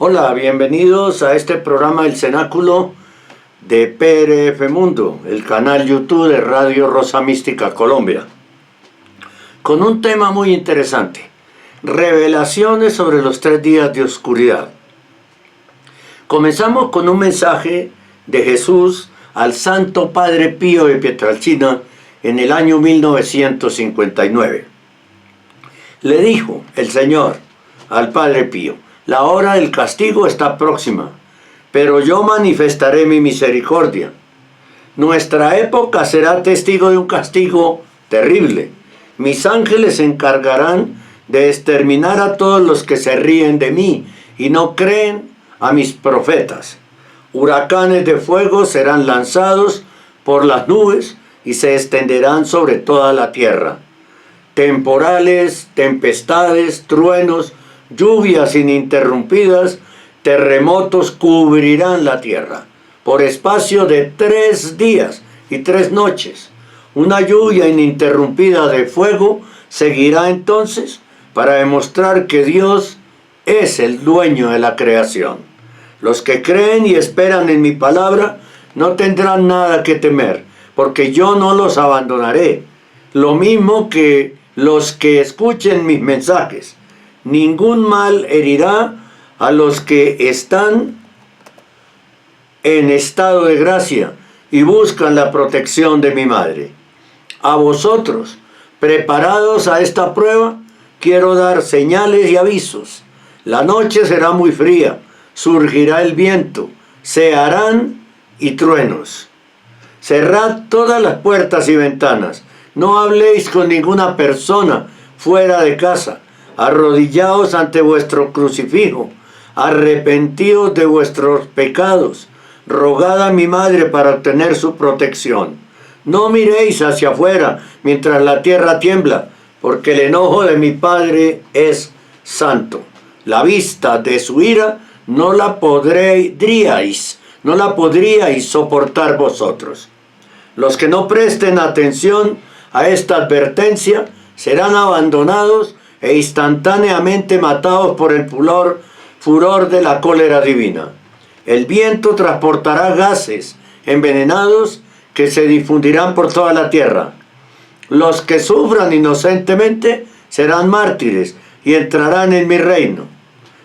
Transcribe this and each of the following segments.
Hola, bienvenidos a este programa El Cenáculo de PRF Mundo, el canal YouTube de Radio Rosa Mística Colombia, con un tema muy interesante: revelaciones sobre los 3 días de oscuridad. Comenzamos con un mensaje de Jesús al Santo Padre Pío de Pietrelcina en el año 1959. Le dijo el Señor al Padre Pío: la hora del castigo está próxima, pero yo manifestaré mi misericordia. Nuestra época será testigo de un castigo terrible. Mis ángeles se encargarán de exterminar a todos los que se ríen de mí y no creen a mis profetas. Huracanes de fuego serán lanzados por las nubes y se extenderán sobre toda la tierra. Temporales, tempestades, truenos, lluvias ininterrumpidas, terremotos cubrirán la tierra por espacio de 3 días y 3 noches. Una lluvia ininterrumpida de fuego seguirá entonces para demostrar que Dios es el dueño de la creación. Los que creen y esperan en mi palabra no tendrán nada que temer, porque yo no los abandonaré. Lo mismo que los que escuchen mis mensajes. Ningún mal herirá a los que están en estado de gracia y buscan la protección de mi madre. A vosotros, preparados a esta prueba, quiero dar señales y avisos. La noche será muy fría, surgirá el viento, se harán y truenos. Cerrad todas las puertas y ventanas. No habléis con ninguna persona fuera de casa. Arrodillaos ante vuestro crucifijo, arrepentíos de vuestros pecados, rogad a mi madre para obtener su protección. No miréis hacia afuera mientras la tierra tiembla, porque el enojo de mi Padre es santo. La vista de su ira no la podríais soportar vosotros. Los que no presten atención a esta advertencia serán abandonados e instantáneamente matados por el furor de la cólera divina. El viento transportará gases envenenados que se difundirán por toda la tierra. Los que sufran inocentemente serán mártires y entrarán en mi reino.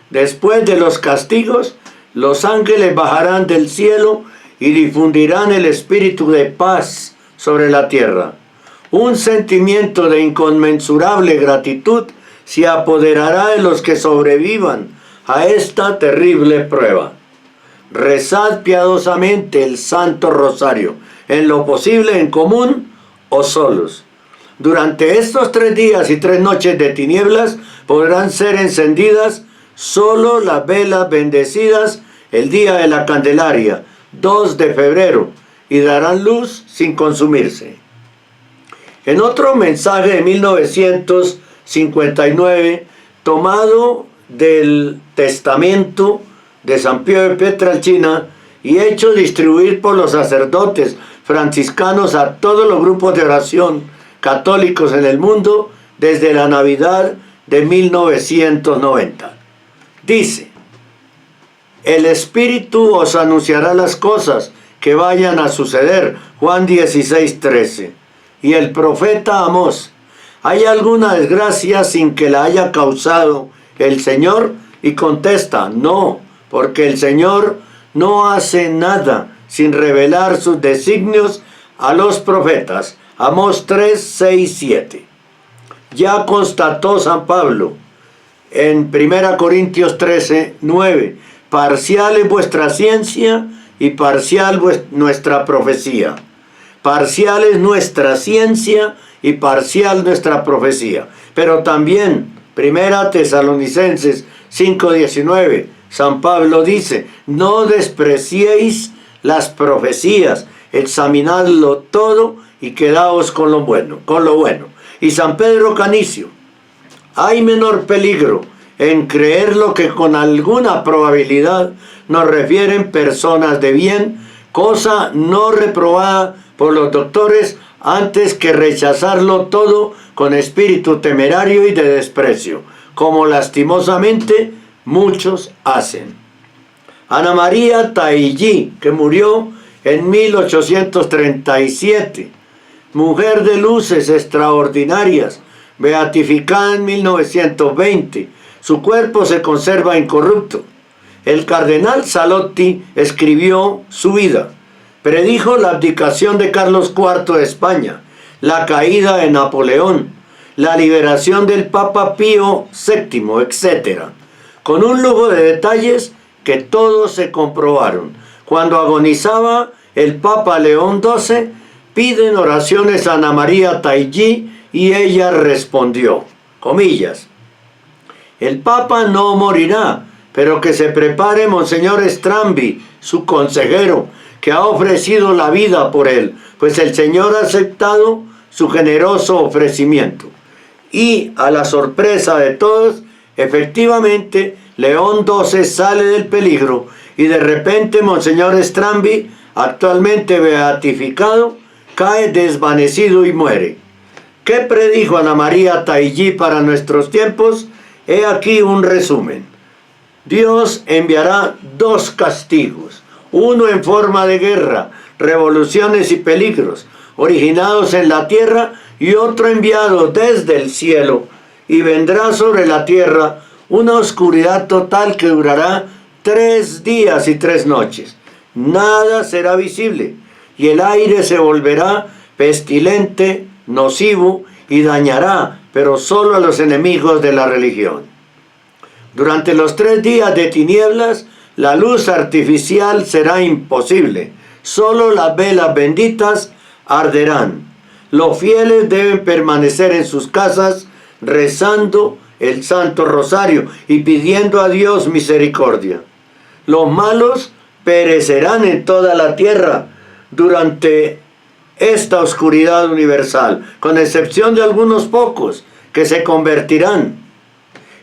Después de los castigos, los ángeles bajarán del cielo y difundirán el espíritu de paz sobre la tierra. Un sentimiento de inconmensurable gratitud se apoderará de los que sobrevivan a esta terrible prueba. Rezad piadosamente el Santo Rosario, en lo posible en común o solos. Durante estos 3 días y 3 noches de tinieblas podrán ser encendidas solo las velas bendecidas el día de la Candelaria, 2 de febrero, y darán luz sin consumirse. En otro mensaje de 1959, tomado del testamento de San Pío de Pietrelcina y hecho distribuir por los sacerdotes franciscanos a todos los grupos de oración católicos en el mundo desde la Navidad de 1990. Dice: el Espíritu os anunciará las cosas que vayan a suceder. Juan 16:13. Y el profeta Amós: ¿hay alguna desgracia sin que la haya causado el Señor? Y contesta: no, porque el Señor no hace nada sin revelar sus designios a los profetas. Amós 3:6-7. Ya constató San Pablo en 1 Corintios 13:9: parcial es vuestra ciencia y parcial nuestra profecía. Parcial es nuestra ciencia y parcial nuestra profecía. Pero también 1 Tesalonicenses 5:19, San Pablo dice: no despreciéis las profecías, examinadlo todo y quedaos con lo bueno. Y San Pedro Canicio: hay menor peligro en creer lo que con alguna probabilidad nos refieren personas de bien, cosa no reprobada por los doctores, antes que rechazarlo todo con espíritu temerario y de desprecio, como lastimosamente muchos hacen. Ana María Taillí, que murió en 1837, mujer de luces extraordinarias, beatificada en 1920. Su cuerpo se conserva incorrupto. El cardenal Salotti escribió su vida. Predijo la abdicación de Carlos IV de España, la caída de Napoleón, la liberación del Papa Pío VII, etc., con un lujo de detalles que todos se comprobaron. Cuando agonizaba el Papa León XII, piden oraciones a Ana María Taillí y ella respondió, comillas, el Papa no morirá, pero que se prepare Monseñor Strambi, su consejero, que ha ofrecido la vida por él, pues el Señor ha aceptado su generoso ofrecimiento. Y a la sorpresa de todos, efectivamente, León XII sale del peligro y de repente Monseñor Strambi, actualmente beatificado, cae desvanecido y muere. ¿Qué predijo Ana María Taillí para nuestros tiempos? He aquí un resumen. Dios enviará dos castigos, uno en forma de guerra, revoluciones y peligros, originados en la tierra, y otro enviado desde el cielo, y vendrá sobre la tierra una oscuridad total que durará 3 días y 3 noches. Nada será visible, y el aire se volverá pestilente, nocivo, y dañará, pero solo a los enemigos de la religión. Durante los 3 días de tinieblas, la luz artificial será imposible. Solo las velas benditas arderán. Los fieles deben permanecer en sus casas rezando el Santo Rosario y pidiendo a Dios misericordia. Los malos perecerán en toda la tierra durante esta oscuridad universal, con excepción de algunos pocos que se convertirán.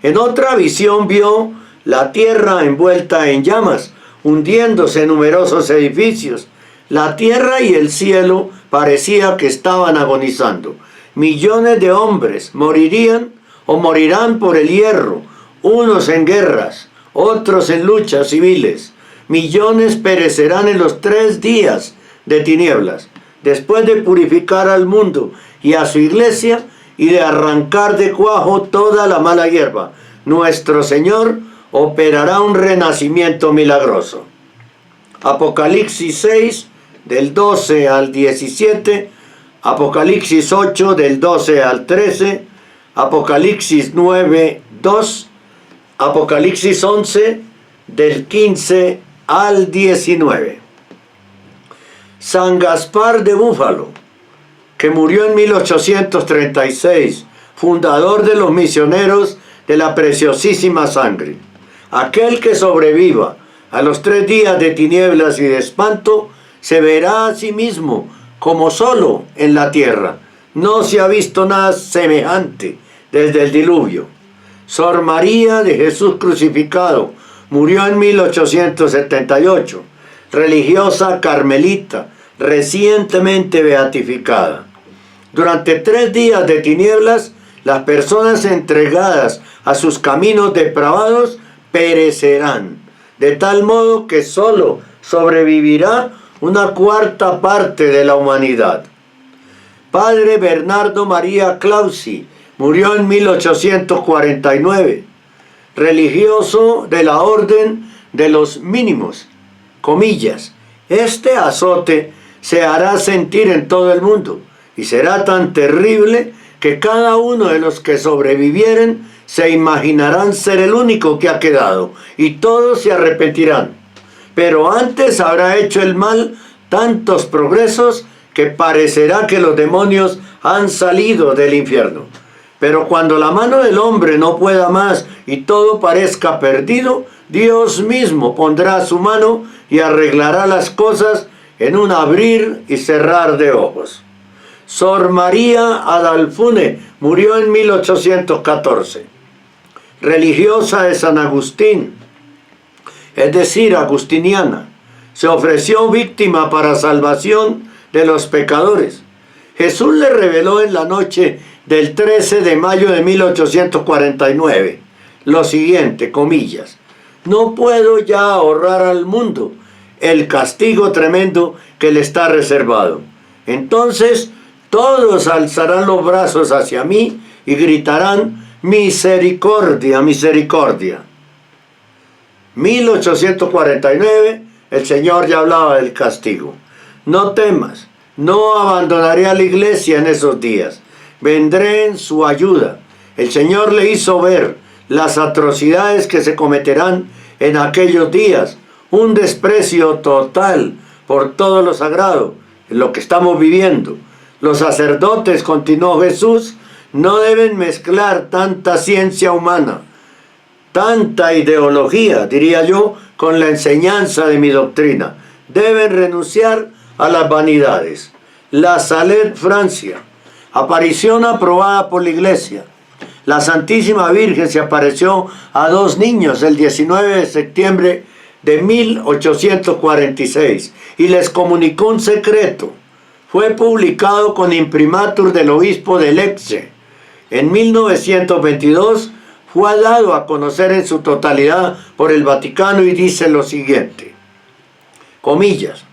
En otra visión vio la tierra envuelta en llamas, hundiéndose en numerosos edificios. La tierra y el cielo parecía que estaban agonizando. Millones de hombres morirían o morirán por el hierro, unos en guerras, otros en luchas civiles. Millones perecerán en los 3 días de tinieblas, después de purificar al mundo y a su iglesia y de arrancar de cuajo toda la mala hierba. Nuestro Señor operará un renacimiento milagroso. Apocalipsis 6, del 12 al 17, Apocalipsis 8, del 12 al 13, Apocalipsis 9, 2, Apocalipsis 11, del 15 al 19. San Gaspar de Búfalo, que murió en 1836, fundador de los misioneros de la preciosísima sangre. Aquel que sobreviva a los 3 días de tinieblas y de espanto, se verá a sí mismo como solo en la tierra. No se ha visto nada semejante desde el diluvio. Sor María de Jesús crucificado murió en 1878, religiosa carmelita, recientemente beatificada. Durante 3 días de tinieblas, las personas entregadas a sus caminos depravados perecerán, de tal modo que solo sobrevivirá una 1/4 parte de la humanidad. Padre Bernardo María Clausi murió en 1849, religioso de la Orden de los Mínimos, comillas. Este azote se hará sentir en todo el mundo y será tan terrible que cada uno de los que sobrevivieren se imaginarán ser el único que ha quedado, y todos se arrepentirán. Pero antes habrá hecho el mal tantos progresos que parecerá que los demonios han salido del infierno. Pero cuando la mano del hombre no pueda más y todo parezca perdido, Dios mismo pondrá su mano y arreglará las cosas en un abrir y cerrar de ojos. Sor María Adalfune murió en 1814, religiosa de San Agustín, es decir, agustiniana. Se ofreció víctima para salvación de los pecadores. Jesús le reveló en la noche del 13 de mayo de 1849 lo siguiente, comillas: no puedo ya ahorrar al mundo el castigo tremendo que le está reservado. Entonces todos alzarán los brazos hacia mí y gritarán: misericordia, misericordia. 1849, el Señor ya hablaba del castigo. No temas, no abandonaré a la iglesia en esos días. Vendré en su ayuda. El Señor le hizo ver las atrocidades que se cometerán en aquellos días. Un desprecio total por todo lo sagrado, en lo que estamos viviendo. Los sacerdotes, continuó Jesús, no deben mezclar tanta ciencia humana, tanta ideología, diría yo, con la enseñanza de mi doctrina. Deben renunciar a las vanidades. La Salette, Francia. Aparición aprobada por la Iglesia. La Santísima Virgen se apareció a dos niños el 19 de septiembre de 1846 y les comunicó un secreto. Fue publicado con imprimatur del obispo de Lecce. En 1922 fue dado a conocer en su totalidad por el Vaticano y dice lo siguiente, comillas: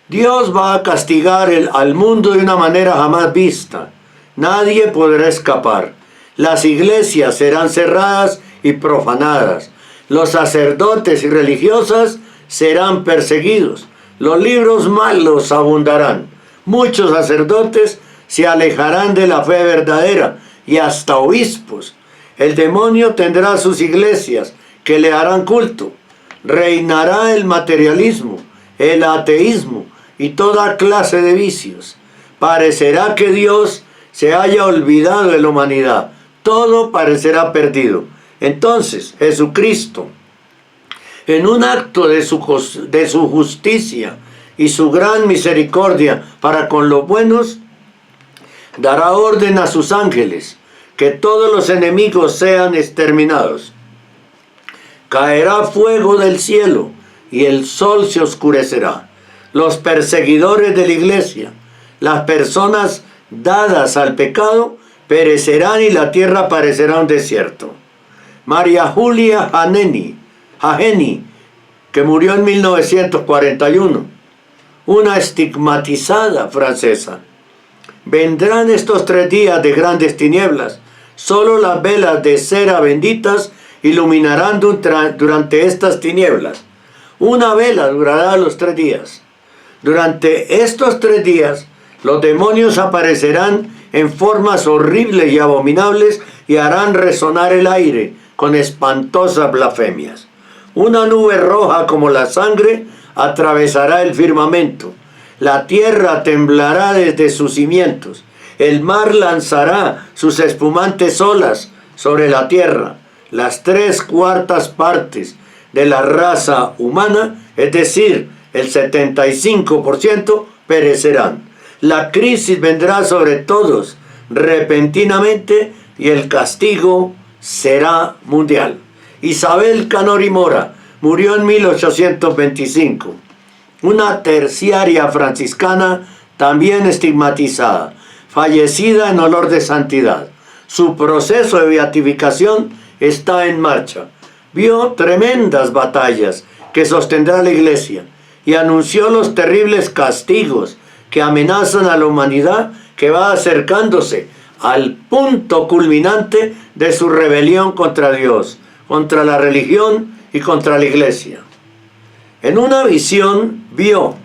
Dios va a castigar al mundo de una manera jamás vista. Nadie podrá escapar. Las iglesias serán cerradas y profanadas. Los sacerdotes y religiosas serán perseguidos. Los libros malos abundarán. Muchos sacerdotes se alejarán de la fe verdadera y hasta obispos. El demonio tendrá sus iglesias que le harán culto. Reinará el materialismo, el ateísmo y toda clase de vicios. Parecerá que Dios se haya olvidado de la humanidad. Todo parecerá perdido. Entonces Jesucristo, en un acto de su justicia y su gran misericordia para con los buenos, dará orden a sus ángeles que todos los enemigos sean exterminados. Caerá fuego del cielo y el sol se oscurecerá. Los perseguidores de la iglesia, las personas dadas al pecado, perecerán y la tierra parecerá un desierto. María Julia Jageni, que murió en 1941, una estigmatizada francesa. Vendrán estos 3 días de grandes tinieblas. Solo las velas de cera benditas iluminarán durante estas tinieblas. Una vela durará los 3 días. Durante estos 3 días, los demonios aparecerán en formas horribles y abominables y harán resonar el aire con espantosas blasfemias. Una nube roja como la sangre atravesará el firmamento. La tierra temblará desde sus cimientos. El mar lanzará sus espumantes olas sobre la tierra. Las 3/4 partes de la raza humana, es decir, el 75%, perecerán. La crisis vendrá sobre todos repentinamente y el castigo será mundial. Isabel Canori Mora murió en 1825. Una terciaria franciscana también estigmatizada, fallecida en olor de santidad. Su proceso de beatificación está en marcha. Vio tremendas batallas que sostendrá la iglesia y anunció los terribles castigos que amenazan a la humanidad, que va acercándose al punto culminante de su rebelión contra Dios, contra la religión y contra la iglesia. En una visión vio,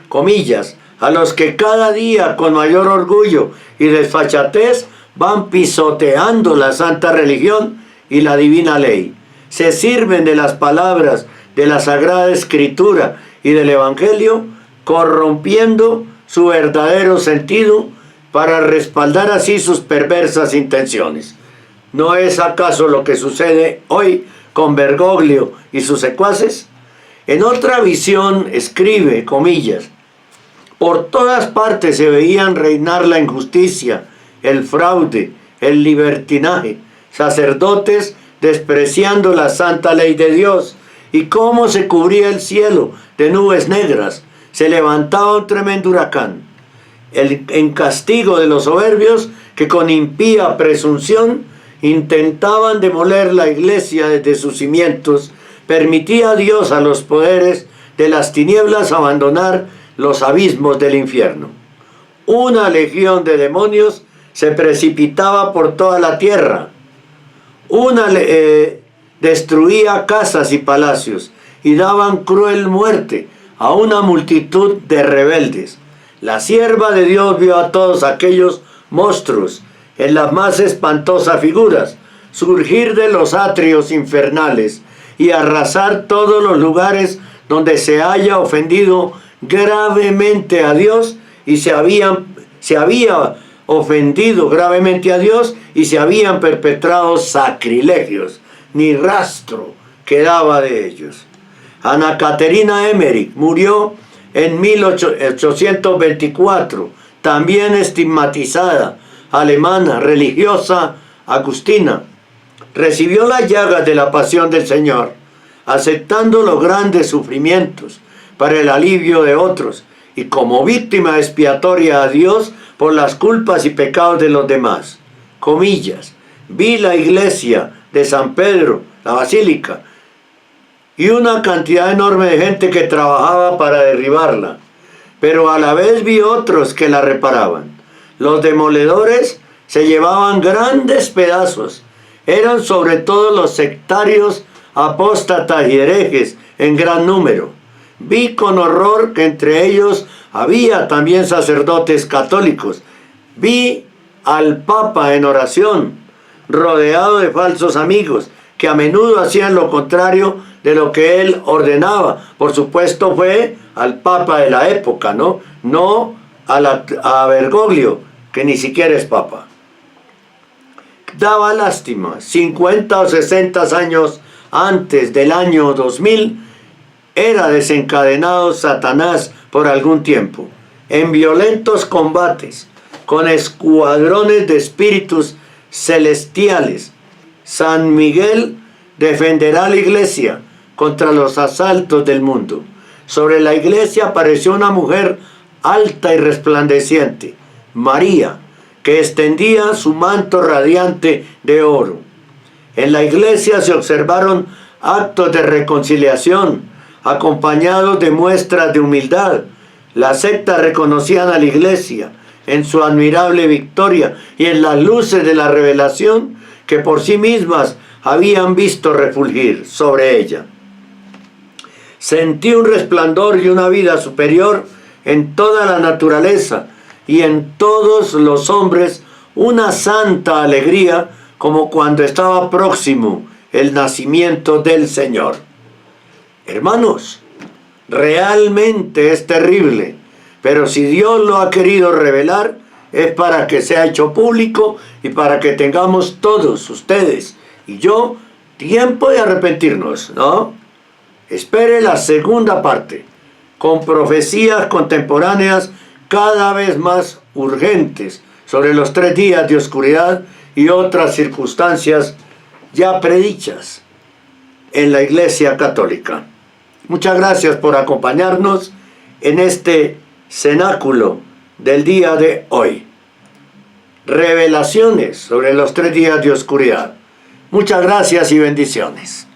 comillas, a los que cada día con mayor orgullo y desfachatez van pisoteando la santa religión y la divina ley. Se sirven de las palabras de la Sagrada Escritura y del Evangelio, corrompiendo su verdadero sentido para respaldar así sus perversas intenciones. ¿No es acaso lo que sucede hoy con Bergoglio y sus secuaces? En otra visión escribe, comillas, por todas partes se veían reinar la injusticia, el fraude, el libertinaje, sacerdotes despreciando la santa ley de Dios, y cómo se cubría el cielo de nubes negras, se levantaba un tremendo huracán, en castigo de los soberbios que con impía presunción intentaban demoler la iglesia desde sus cimientos, permitía Dios a los poderes de las tinieblas abandonar los abismos del infierno. Una legión de demonios se precipitaba por toda la tierra. Destruía casas y palacios y daban cruel muerte a una multitud de rebeldes. La sierva de Dios vio a todos aquellos monstruos en las más espantosas figuras surgir de los atrios infernales y arrasar todos los lugares donde se haya ofendido gravemente a Dios y se había ofendido gravemente a Dios y se habían perpetrado sacrilegios. Ni rastro quedaba de ellos. Ana Caterina Emmerich murió en 1824, también estigmatizada, alemana, religiosa, agustina. Recibió las llagas de la pasión del Señor, aceptando los grandes sufrimientos para el alivio de otros y como víctima expiatoria a Dios por las culpas y pecados de los demás. Comillas, vi la iglesia de San Pedro, la basílica, y una cantidad enorme de gente que trabajaba para derribarla, pero a la vez vi otros que la reparaban. Los demoledores se llevaban grandes pedazos, eran sobre todo los sectarios, apóstatas y herejes en gran número. Vi con horror que entre ellos había también sacerdotes católicos. Vi al Papa en oración, rodeado de falsos amigos, que a menudo hacían lo contrario de lo que él ordenaba. Por supuesto fue al Papa de la época, no a Bergoglio, que ni siquiera es Papa. Daba lástima, 50 o 60 años antes del año 2000, era desencadenado Satanás por algún tiempo, en violentos combates, con escuadrones de espíritus celestiales. San Miguel defenderá a la iglesia contra los asaltos del mundo. Sobre la iglesia apareció una mujer alta y resplandeciente, María, que extendía su manto radiante de oro. En la iglesia se observaron actos de reconciliación, acompañados de muestras de humildad. Las sectas reconocían a la iglesia en su admirable victoria y en las luces de la revelación que por sí mismas habían visto refulgir sobre ella. Sentí un resplandor y una vida superior en toda la naturaleza y en todos los hombres, una santa alegría como cuando estaba próximo el nacimiento del Señor. Hermanos, realmente es terrible, pero si Dios lo ha querido revelar, es para que sea hecho público y para que tengamos todos, ustedes y yo, tiempo de arrepentirnos, ¿no? Espere la segunda parte, con profecías contemporáneas cada vez más urgentes sobre los 3 días de oscuridad y otras circunstancias ya predichas en la Iglesia Católica. Muchas gracias por acompañarnos en este cenáculo del día de hoy. Revelaciones sobre los 3 días de oscuridad. Muchas gracias y bendiciones.